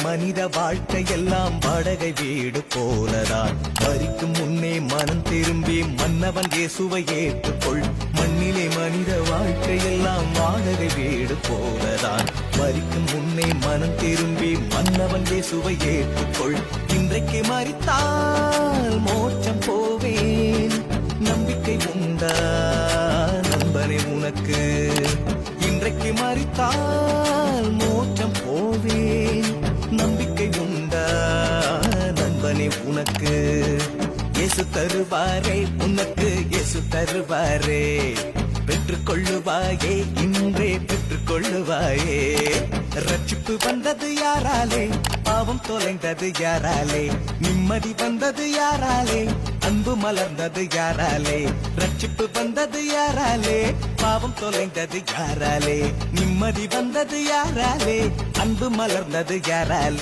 மனித வாழ்க்கை எல்லாம் வாடகை வீடு போலதான். மரிக்கும் முன்னே மனம் திரும்பி மன்னவன் இயேசுவை ஏற்றுக்கொள். மண்ணிலே மனித வாழ்க்கை எல்லாம் வாடகை வீடு போலதான். மரிக்கும் முன்னே மனம் திரும்பி மன்னவன் இயேசுவை ஏற்றுக்கொள். இன்றைக்கு மரித்தால் மோட்சம் போவேன், நம்பிக்கை உண்டா நண்பனே உனக்கு? இன்றைக்கு மரித்தால் மோட்சம் போவேன், நம்பிக்கை உண்டா நண்பனே உனக்கு? இயேசு தருவாரே உனக்கு, இயேசு தருவாரே. பெற்றுக்கொள்ளுவாயே இன்றே பெற்றுக்கொள்ளுவாயே. ரட்சிப்பு வந்தது யாராலே, பாவம் தொலைந்தது யாராலே? நிம்மதி வந்தது யாராலே, அன்பு மலர்ந்தது யாராலே? ரட்சிப்பு வந்தது யாராலே, பாவம் தொலைந்தது யாராலே? நிம்மதி வந்தது யாராலே, அன்பு மலர்ந்தது யாராலே?